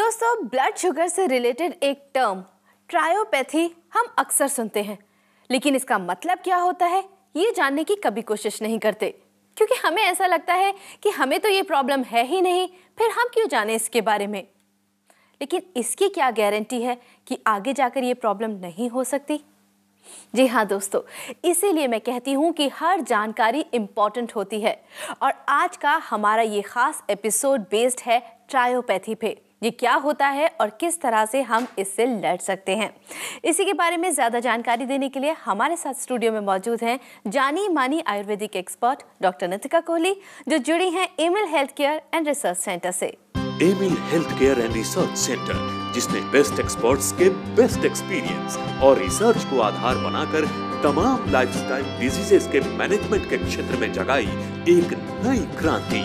दोस्तों, blood sugar से related एक टर्म ट्रायोपैथी हम अक्सर सुनते हैं, लेकिन इसका मतलब क्या होता है ये जानने की कभी कोशिश नहीं करते, क्योंकि हमें ऐसा लगता है कि हमें तो ये प्रॉब्लम है ही नहीं, फिर हम क्यों जाने इसके बारे में। लेकिन इसकी क्या गारंटी है कि आगे जाकर ये प्रॉब्लम नहीं हो सकती। जी हाँ दोस्तों, इसीलिए मैं कहती हूँ कि हर जानकारी इम्पॉर्टेंट होती है और आज का हमारा ये खास एपिसोड बेस्ड है ट्रायोपैथी पे। ये क्या होता है और किस तरह से हम इससे लड़ सकते हैं, इसी के बारे में ज्यादा जानकारी देने के लिए हमारे साथ स्टूडियो में मौजूद हैं जानी मानी आयुर्वेदिक एक्सपर्ट डॉक्टर नितिका कोहली, जो जुड़ी हैं Amil health care and research centre से। Amil health care and research centre, जिसने बेस्ट एक्सपर्ट्स के बेस्ट एक्सपीरियंस और रिसर्च को आधार बनाकर तमाम लाइफस्टाइल डिजीजेस के मैनेजमेंट के क्षेत्र में जगाई एक नई क्रांति।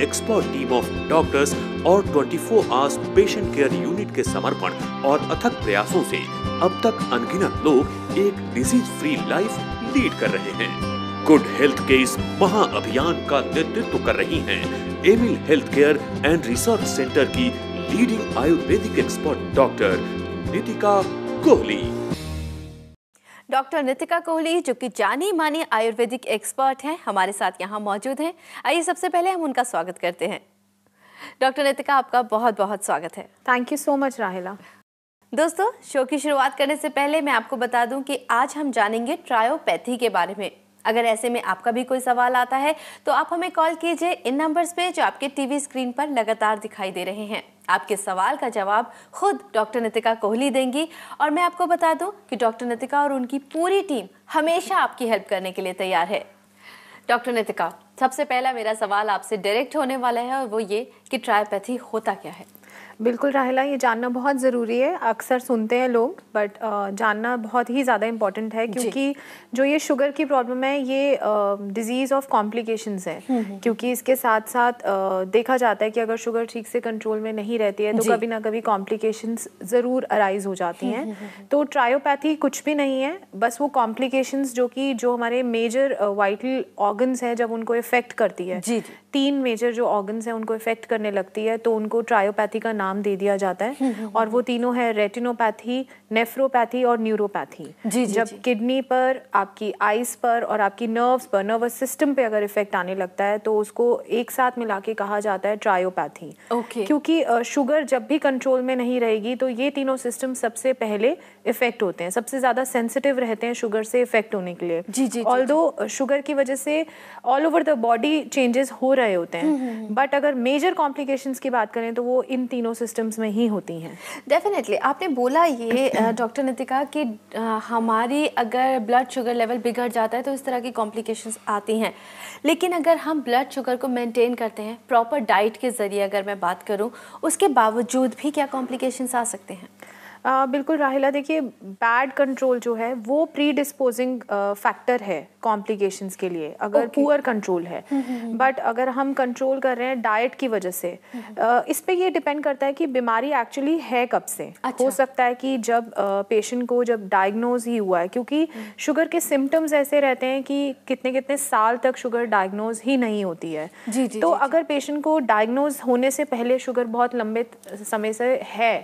एक्सपर्ट टीम ऑफ डॉक्टर्स और 24 आवर्स पेशेंट केयर यूनिट के समर्पण और अथक प्रयासों से अब तक अनगिनत लोग एक डिजीज फ्री लाइफ लीड कर रहे हैं। गुड हेल्थ के इस महाअभियान का नेतृत्व कर रही हैं Amil health care and research centre की leading Ayurvedic expert doctor Nitika Kohli. Doctor Nitika Kohli, जो कि जानी मानी आयुर्वेदिक एक्सपर्ट हैं, हमारे साथ यहाँ मौजूद हैं। आइए सबसे पहले हम उनका स्वागत करते हैं। डॉक्टर नितिका, आपका बहुत बहुत स्वागत है। थैंक यू सो मच राहिला। दोस्तों, शो की शुरुआत करने से पहले मैं आपको बता दूं कि आज हम जानेंगे ट्रायोपैथी के बारे में। अगर ऐसे में आपका भी कोई सवाल आता है तो आप हमें कॉल कीजिए इन नंबर्स पे जो आपके टीवी स्क्रीन पर लगातार दिखाई दे रहे हैं। आपके सवाल का जवाब खुद डॉक्टर नितिका कोहली देंगी और मैं आपको बता दूं कि डॉक्टर नितिका और उनकी पूरी टीम हमेशा आपकी हेल्प करने के लिए तैयार है। डॉक्टर नितिका, सबसे पहला मेरा सवाल आपसे डायरेक्ट होने वाला है और वो ये कि ट्रायोपैथी होता क्या है। बिल्कुल राहिला, ये जानना बहुत ज़रूरी है। अक्सर सुनते हैं लोग, बट जानना बहुत ही ज़्यादा इम्पॉर्टेंट है, क्योंकि जो ये शुगर की प्रॉब्लम है ये डिजीज़ ऑफ कॉम्प्लिकेशंस है। क्योंकि इसके साथ साथ देखा जाता है कि अगर शुगर ठीक से कंट्रोल में नहीं रहती है तो कभी ना कभी कॉम्प्लिकेशंस ज़रूर अराइज हो जाती हैं। तो ट्रायोपैथी कुछ भी नहीं है, बस वो कॉम्प्लिकेशंस जो हमारे मेजर वाइटल ऑर्गन्स हैं, जब उनको इफेक्ट करती है, 3 मेजर जो ऑर्गन्स हैं उनको इफेक्ट करने लगती है, तो उनको ट्रायोपैथी का नाम दे दिया जाता है। और वो तीनों है रेटिनोपैथी, नेफ्रोपैथी और न्यूरोपैथी। जब किडनी पर, आपकी आईज पर और आपकी नर्व्स पर, नर्वस सिस्टम पे अगर इफेक्ट आने लगता है तो उसको एक साथ मिला के कहा जाता है ट्रायोपैथी। क्योंकि शुगर जब भी कंट्रोल में नहीं रहेगी तो ये तीनों सिस्टम सबसे पहले इफेक्ट होते हैं, सबसे ज्यादा सेंसिटिव रहते हैं शुगर से इफेक्ट होने के लिए। ऑल्दो शुगर की वजह से all over the body changes हो रहे होते हैं, बट अगर मेजर कॉम्प्लिकेशंस की बात करें तो वो इन तीनों सिस्टम्स में ही होती हैं। डेफिनेटली आपने बोला ये डॉक्टर नितिका कि हमारी अगर ब्लड शुगर लेवल बिगड़ जाता है तो इस तरह की कॉम्प्लिकेशंस आती हैं, लेकिन अगर हम ब्लड शुगर को मेंटेन करते हैं प्रॉपर डाइट के जरिए, अगर मैं बात करूं, उसके बावजूद भी क्या कॉम्प्लिकेशंस आ सकते हैं। बिल्कुल राहिला, देखिए बैड कंट्रोल जो है वो प्री डिस्पोजिंग फैक्टर है कॉम्प्लिकेशंस के लिए, अगर पुअर कंट्रोल है। बट अगर हम कंट्रोल कर रहे हैं डाइट की वजह से, इस पे ये डिपेंड करता है कि बीमारी एक्चुअली है कब से। हो सकता है कि जब पेशेंट को जब डायग्नोज ही हुआ है, क्योंकि शुगर के सिम्टम्स ऐसे रहते हैं कि कितने कितने साल तक शुगर डायग्नोज ही नहीं होती है। तो अगर पेशेंट को डायग्नोज होने से पहले शुगर बहुत लंबे समय से है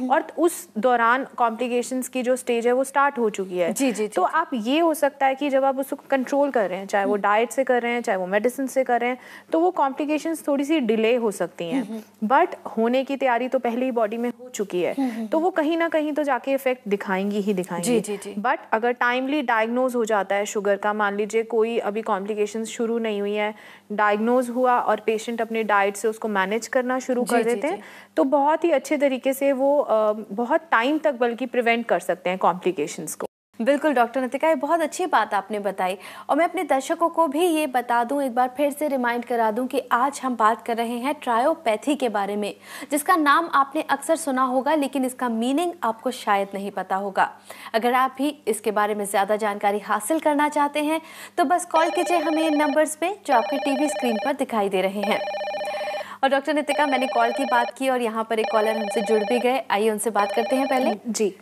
और उस दौरान कॉम्प्लिकेशंस की जो स्टेज है वो स्टार्ट हो चुकी है, तो आप ये हो सकता है कि जब आप उसको कंट्रोल कर रहे हैं, चाहे वो डाइट से कर रहे हैं चाहे वो मेडिसिन से कर रहे हैं, तो वो कॉम्प्लिकेशंस थोड़ी सी डिले हो सकती हैं। बट होने की तैयारी तो पहले ही बॉडी में हो चुकी है, तो वो कहीं ना कहीं तो जाके इफेक्ट दिखाएंगी ही दिखाएंगी। बट अगर टाइमली डायग्नोज हो जाता है शुगर का, मान लीजिए कोई अभी कॉम्प्लिकेशंस शुरू नहीं हुई है, डायग्नोज हुआ और पेशेंट अपने डाइट से उसको मैनेज करना शुरू कर देते हैं, तो बहुत ही अच्छे तरीके से वो बहुत टाइम तक बल्कि प्रिवेंट कर सकते हैं कॉम्प्लिकेशंस को। बिल्कुल डॉक्टर नितिका, ये बहुत अच्छी बात आपने बताई और मैं अपने दर्शकों को भी ये बता दूं, एक बार फिर से रिमाइंड करा दूं कि आज हम बात कर रहे हैं ट्रायोपैथी के बारे में, जिसका नाम आपने अक्सर सुना होगा लेकिन इसका मीनिंग आपको शायद नहीं पता होगा। अगर आप भी इसके बारे में ज़्यादा जानकारी हासिल करना चाहते हैं तो बस कॉल कीजिए हमें इन नंबर्स पे जो आपके टीवी स्क्रीन पर दिखाई दे रहे हैं। और डॉक्टर नितिका, मैंने कॉल की बात की और यहाँ पर एक कॉलर हमसे जुड़ भी गए, आइए उनसे बात करते हैं पहले। जी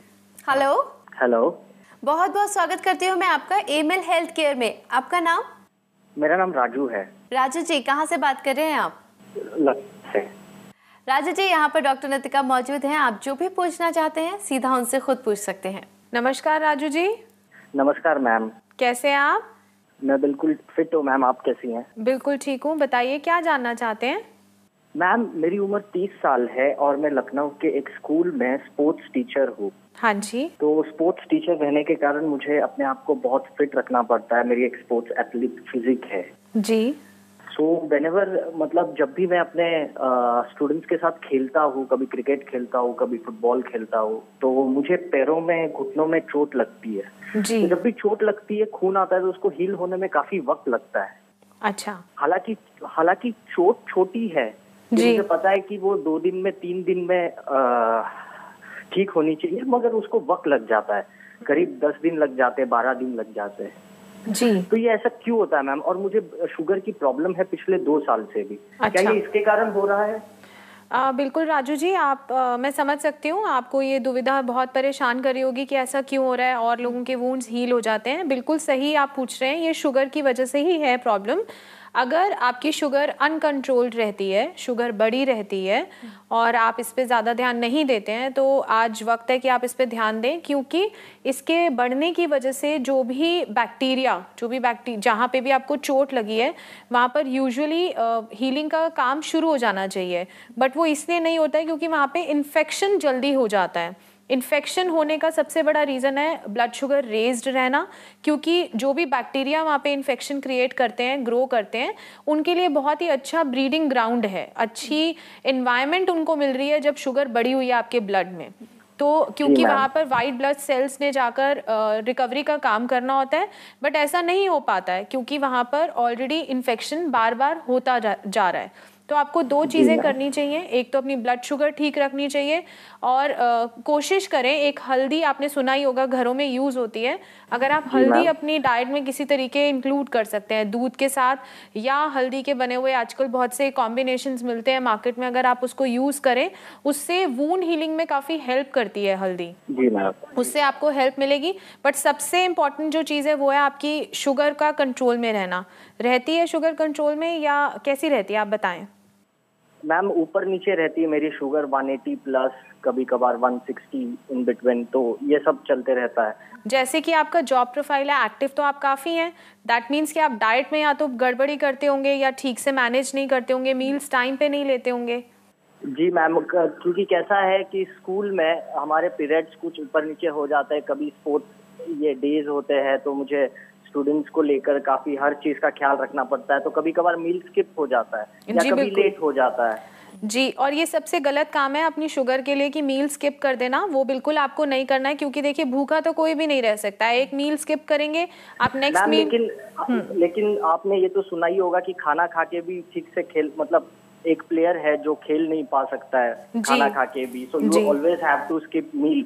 हेलो। हेलो, बहुत बहुत स्वागत करती हूँ मैं आपका एमिल हेल्थ केयर में। आपका नाम? मेरा नाम राजू है। राजू जी, कहाँ से बात कर रहे हैं आप? लखनऊ से। राजू जी, यहाँ पर डॉक्टर नितिका मौजूद हैं। आप जो भी पूछना चाहते हैं सीधा उनसे खुद पूछ सकते हैं। नमस्कार राजू जी। नमस्कार मैम। कैसे हैं आप? मैं बिल्कुल फिट हूँ मैम, आप कैसी हैं? बिल्कुल ठीक हूँ। बताइए क्या जानना चाहते हैं? मैम मेरी उम्र 30 साल है और मैं लखनऊ के एक स्कूल में स्पोर्ट्स टीचर हूँ। हाँ जी। तो स्पोर्ट्स टीचर रहने के कारण मुझे अपने आप को बहुत फिट रखना पड़ता है। मेरी एक स्पोर्ट्स एथलीट फिजिक है जी। सो व्हेनेवर मतलब जब भी मैं अपने स्टूडेंट्स के साथ खेलता हूँ, कभी क्रिकेट खेलता हूँ, कभी फुटबॉल खेलता हूँ, तो मुझे पैरों में, घुटनों में चोट लगती है जी। तो जब भी चोट लगती है, खून आता है तो उसको हील होने में काफी वक्त लगता है। अच्छा। हालांकि चोट छोटी है, मुझे पता है कि वो 2 दिन में 3 दिन में ठीक होनी चाहिए, मगर उसको वक्त लग जाता है। करीब 10 दिन लग जाते हैं, 12 दिन लग जाते हैं जी। तो ये ऐसा क्यों होता है मैम? और मुझे शुगर की प्रॉब्लम है पिछले 2 साल से भी। अच्छा। क्या ये इसके कारण हो रहा है? बिल्कुल राजू जी, आप मैं समझ सकती हूँ, आपको ये दुविधा बहुत परेशान कर रही होगी कि ऐसा क्यों हो रहा है और लोगों के वुंड्स हील हो जाते हैं। बिल्कुल सही आप पूछ रहे हैं, ये शुगर की वजह से ही है प्रॉब्लम। अगर आपकी शुगर अनकंट्रोल्ड रहती है, शुगर बढ़ी रहती है और आप इस पे ज़्यादा ध्यान नहीं देते हैं, तो आज वक्त है कि आप इस पे ध्यान दें, क्योंकि इसके बढ़ने की वजह से जो भी बैक्टीरिया जहाँ पे भी आपको चोट लगी है वहाँ पर यूजुअली हीलिंग का काम शुरू हो जाना चाहिए, बट वो इसलिए नहीं होता है क्योंकि वहाँ पे इन्फेक्शन जल्दी हो जाता है। इन्फेक्शन होने का सबसे बड़ा रीज़न है ब्लड शुगर रेज्ड रहना, क्योंकि जो भी बैक्टीरिया वहाँ पे इन्फेक्शन क्रिएट करते हैं, ग्रो करते हैं, उनके लिए बहुत ही अच्छा ब्रीडिंग ग्राउंड है, अच्छी एनवायरनमेंट उनको मिल रही है जब शुगर बढ़ी हुई है आपके ब्लड में। तो क्योंकि वहाँ पर वाइट ब्लड सेल्स ने जाकर रिकवरी का काम करना होता है, बट ऐसा नहीं हो पाता है क्योंकि वहाँ पर ऑलरेडी इन्फेक्शन बार बार होता जा रहा है। तो आपको 2 चीज़ें करनी चाहिए, एक तो अपनी ब्लड शुगर ठीक रखनी चाहिए और कोशिश करें, एक हल्दी आपने सुना ही होगा घरों में यूज़ होती है, अगर आप हल्दी अपनी डाइट में किसी तरीके इंक्लूड कर सकते हैं दूध के साथ, या हल्दी के बने हुए आजकल बहुत से कॉम्बिनेशंस मिलते हैं मार्केट में, अगर आप उसको यूज़ करें उससे वूंड हीलिंग में काफ़ी हेल्प करती है हल्दी। जी मैम। उससे आपको हेल्प मिलेगी, बट सबसे इम्पॉर्टेंट जो चीज़ है वो है आपकी शुगर का कंट्रोल में रहना। रहती है शुगर कंट्रोल में या कैसी रहती है, आप बताएं। मैम ऊपर नीचे रहती है मेरी शुगर, 180 प्लस, कभी कभार 160 इन बिटवीन, तो ये सब चलते रहता है। जैसे कि आपका जॉब प्रोफाइल है, एक्टिव तो आप काफ़ी हैं, दैट मीन्स कि आप डाइट में या तो गड़बड़ी करते होंगे या ठीक से मैनेज नहीं करते होंगे, मील्स टाइम पे नहीं लेते होंगे। जी मैम, क्योंकि कैसा है कि स्कूल में हमारे पीरियड्स कुछ ऊपर नीचे हो जाता है, कभी स्पोर्ट्स ये डेज होते हैं तो मुझे स्टूडेंट्स को लेकर काफी हर चीज का ख्याल रखना पड़ता है, तो कभी कभार मील स्किप हो जाता है या कभी लेट हो जाता है। जी, और ये सबसे गलत काम है अपनी शुगर के लिए कि मील स्किप कर देना, वो बिल्कुल आपको नहीं करना है, क्योंकि देखिए भूखा तो कोई भी नहीं रह सकता है। एक मील स्किप करेंगे आप नेक्स्ट मील। लेकिन आपने ये तो सुना ही होगा कि खाना खा के भी ठीक से खेल, मतलब एक प्लेयर है जो खेल नहीं पा सकता है खाना खा के भी, so you always have to skip meal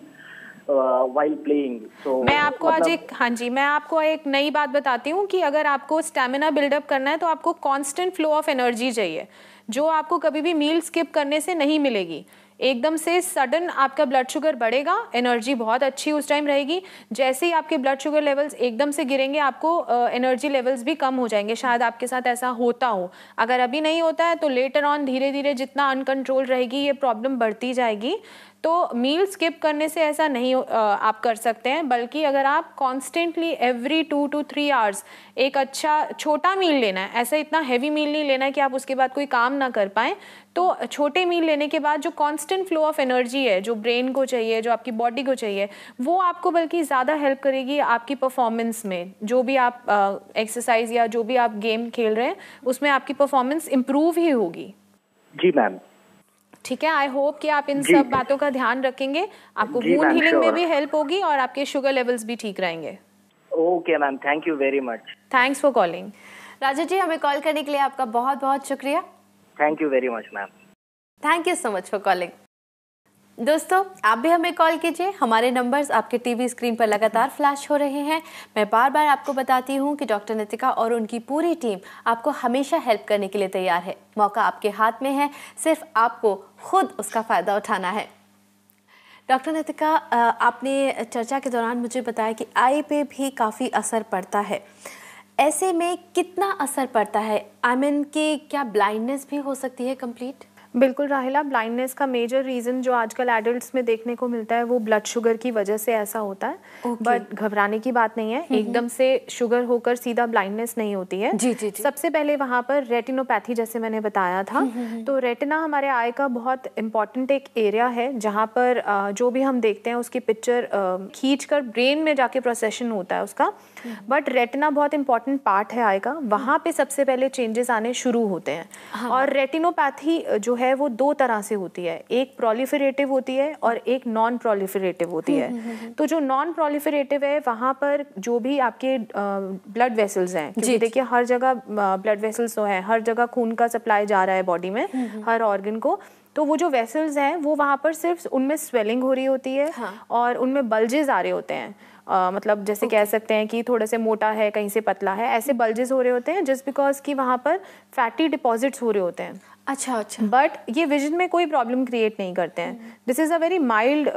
while playing. So, मैं आपको आज मैं आपको एक नई बात बताती हूँ कि अगर आपको स्टैमिना बिल्डअप करना है तो आपको कांस्टेंट फ्लो ऑफ एनर्जी चाहिए, जो आपको कभी भी मील स्किप करने से नहीं मिलेगी। एकदम से सडन आपका ब्लड शुगर बढ़ेगा, एनर्जी बहुत अच्छी उस टाइम रहेगी, जैसे ही आपके ब्लड शुगर लेवल्स एकदम से गिरेंगे आपको एनर्जी लेवल्स भी कम हो जाएंगे। शायद आपके साथ ऐसा होता हो, अगर अभी नहीं होता है तो लेटर ऑन धीरे धीरे जितना अनकंट्रोल रहेगी ये प्रॉब्लम बढ़ती जाएगी। तो मील स्किप करने से ऐसा नहीं आप कर सकते हैं, बल्कि अगर आप कॉन्स्टेंटली एवरी 2 to 3 आवर्स एक अच्छा छोटा मील लेना है, ऐसा इतना हैवी मील नहीं लेना है कि आप उसके बाद कोई काम ना कर पाएँ। तो छोटे मील लेने के बाद जो कांस्टेंट फ्लो ऑफ एनर्जी है, जो ब्रेन को चाहिए, जो आपकी बॉडी को चाहिए, वो आपको बल्कि ज़्यादा हेल्प करेगी आपकी परफॉर्मेंस में। जो भी आप एक्सरसाइज या जो भी आप गेम खेल रहे हैं उसमें आपकी परफॉर्मेंस इम्प्रूव ही होगी। जी मैम। ठीक है, आई होप कि आप इन सब बातों का ध्यान रखेंगे, आपको वूंड हीलिंग में भी हेल्प होगी और आपके शुगर लेवल्स भी ठीक रहेंगे। Okay ma'am, thank you very much. Thanks for calling. Raju ji, हमें कॉल करने के लिए आपका बहुत बहुत शुक्रिया। Thank you very much ma'am. Thank you so much for calling. दोस्तों, आप भी हमें कॉल कीजिए, हमारे नंबर्स आपके टीवी स्क्रीन पर लगातार फ्लैश हो रहे हैं। मैं बार बार आपको बताती हूँ कि डॉक्टर नितिका और उनकी पूरी टीम आपको हमेशा हेल्प करने के लिए तैयार है। मौका आपके हाथ में है, सिर्फ आपको खुद उसका फ़ायदा उठाना है। डॉक्टर नितिका, आपने चर्चा के दौरान मुझे बताया कि आई पे भी काफ़ी असर पड़ता है। ऐसे में कितना असर पड़ता है? आई मीन कि क्या ब्लाइंडनेस भी हो सकती है कंप्लीट? बिल्कुल राहिला, ब्लाइंडनेस का मेजर रीज़न जो आजकल एडल्ट्स में देखने को मिलता है वो ब्लड शुगर की वजह से ऐसा होता है। बट घबराने की बात नहीं है, एकदम से शुगर होकर सीधा ब्लाइंडनेस नहीं होती है। जी जी जी। सबसे पहले वहाँ पर रेटिनोपैथी जैसे मैंने बताया था, तो रेटिना हमारे आई का बहुत इंपॉर्टेंट एक एरिया है जहाँ पर जो भी हम देखते हैं उसकी पिक्चर खींचकर ब्रेन में जाके प्रोसेशन होता है उसका। बट रेटिना बहुत इंपॉर्टेंट पार्ट है आई का, वहाँ पे सबसे पहले चेंजेस आने शुरू होते हैं। और रेटिनोपैथी जो है वो दो तरह से होती है, एक प्रोलिफरेटिव होती है और एक नॉन प्रोलिफरेटिव होती है। तो जो नॉन प्रोलिफरेटिव है वहाँ पर जो भी आपके ब्लड वेसल्स हैं, क्योंकि देखिए हर जगह ब्लड वेसल्स तो है, हर जगह खून का सप्लाई जा रहा है बॉडी में हर ऑर्गन को, तो वो जो वेसल्स हैं वो वहाँ पर सिर्फ उनमें स्वेलिंग हो रही होती है और उनमें बल्जेस आ रहे होते हैं। मतलब जैसे कह सकते हैं कि थोड़े से मोटा है, कहीं से पतला है, ऐसे बल्जेस हो रहे होते हैं जस्ट बिकॉज कि वहाँ पर फैटी डिपॉजिट्स हो रहे होते हैं। अच्छा। बट ये विजन में कोई प्रॉब्लम क्रिएट नहीं करते हैं। This is a very mild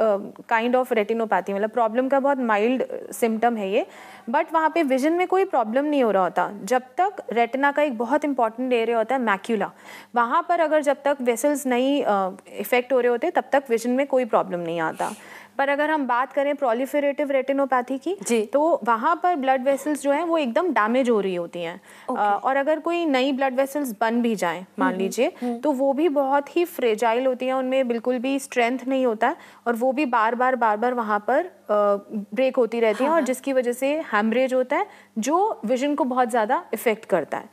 kind of retinopathy, मतलब प्रॉब्लम का बहुत माइल्ड सिम्टम है ये। बट वहाँ पे विजन में कोई प्रॉब्लम नहीं हो रहा होता जब तक रेटिना का एक बहुत इंपॉर्टेंट एरिया होता है मैक्यूला, वहाँ पर अगर जब तक वेसल्स नहीं इफेक्ट हो रहे होते तब तक विजन में कोई प्रॉब्लम नहीं आता। पर अगर हम बात करें प्रोलिफरेटिव रेटिनोपैथी की, तो वहाँ पर ब्लड वेसल्स जो हैं वो एकदम डैमेज हो रही होती हैं। और अगर कोई नई ब्लड वेसल्स बन भी जाएं मान लीजिए, तो वो भी बहुत ही फ्रेजाइल होती हैं, उनमें बिल्कुल भी स्ट्रेंथ नहीं होता है और वो भी बार बार वहाँ पर ब्रेक होती रहती हैं और जिसकी वजह से हैमरेज होता है जो विजन को बहुत ज़्यादा इफेक्ट करता है।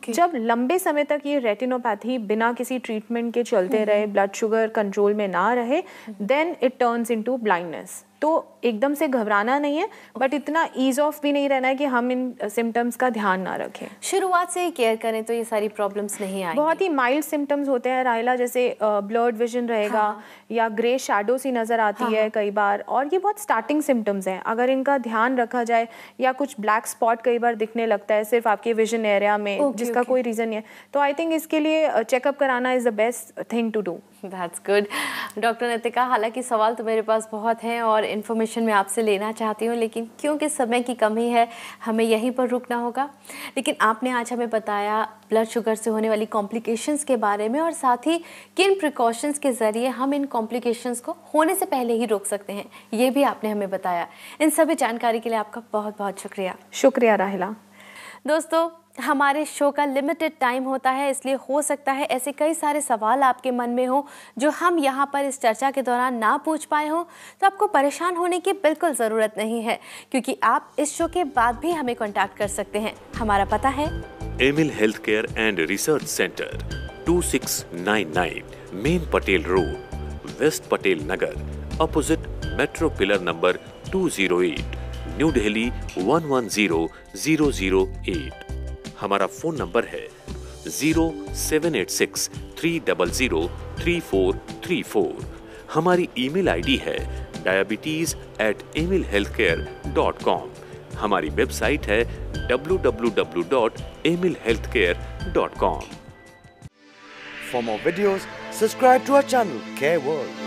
जब लंबे समय तक ये रेटिनोपैथी बिना किसी ट्रीटमेंट के चलते रहे, ब्लड शुगर कंट्रोल में ना रहे, then it turns into blindness. तो एकदम से घबराना नहीं है, बट इतना ईज ऑफ भी नहीं रहना है कि हम इन सिम्टम्स का ध्यान ना रखें। शुरुआत से ही केयर करें तो ये सारी प्रॉब्लम्स नहीं आएंगी। बहुत ही माइल्ड सिम्टम्स होते हैं राहिला, जैसे ब्लर्ड विजन रहेगा या ग्रे शैडो सी नज़र आती है कई बार, और ये बहुत स्टार्टिंग सिम्टम्स हैं। अगर इनका ध्यान रखा जाए, या कुछ ब्लैक स्पॉट कई बार दिखने लगता है सिर्फ आपके विजन एरिया में जिसका कोई रीज़न नहीं है, तो आई थिंक इसके लिए चेकअप कराना is the best thing to do. That's good. Doctor Nitika, हालांकि सवाल तो मेरे पास बहुत हैं और इन्फॉर्मेशन मैं आपसे लेना चाहती हूँ, लेकिन क्योंकि समय की कमी है हमें यहीं पर रुकना होगा। लेकिन आपने आज हमें बताया ब्लड शुगर से होने वाली कॉम्प्लिकेशंस के बारे में, और साथ ही किन प्रिकॉशंस के ज़रिए हम इन कॉम्प्लिकेशंस को होने से पहले ही रोक सकते हैं, ये भी आपने हमें बताया। इन सभी जानकारी के लिए आपका बहुत बहुत शुक्रिया। शुक्रिया राहिला। दोस्तों, हमारे शो का लिमिटेड टाइम होता है, इसलिए हो सकता है ऐसे कई सारे सवाल आपके मन में हो जो हम यहाँ पर इस चर्चा के दौरान ना पूछ पाए हों। तो आपको परेशान होने की बिल्कुल ज़रूरत नहीं है, क्योंकि आप इस शो के बाद भी हमें कांटेक्ट कर सकते हैं। हमारा पता है Amil health care and research centre, 2699 main Patel road, west Patel Nagar, opposite metro pillar number 208, new Delhi 110008। हमारा फोन नंबर है 0786-300-3434। हमारी ईमेल आईडी है diabetes@emilhealthcare.com। हमारी वेबसाइट है www.emilhealthcare.com। For more videos, subscribe to our channel, Care World.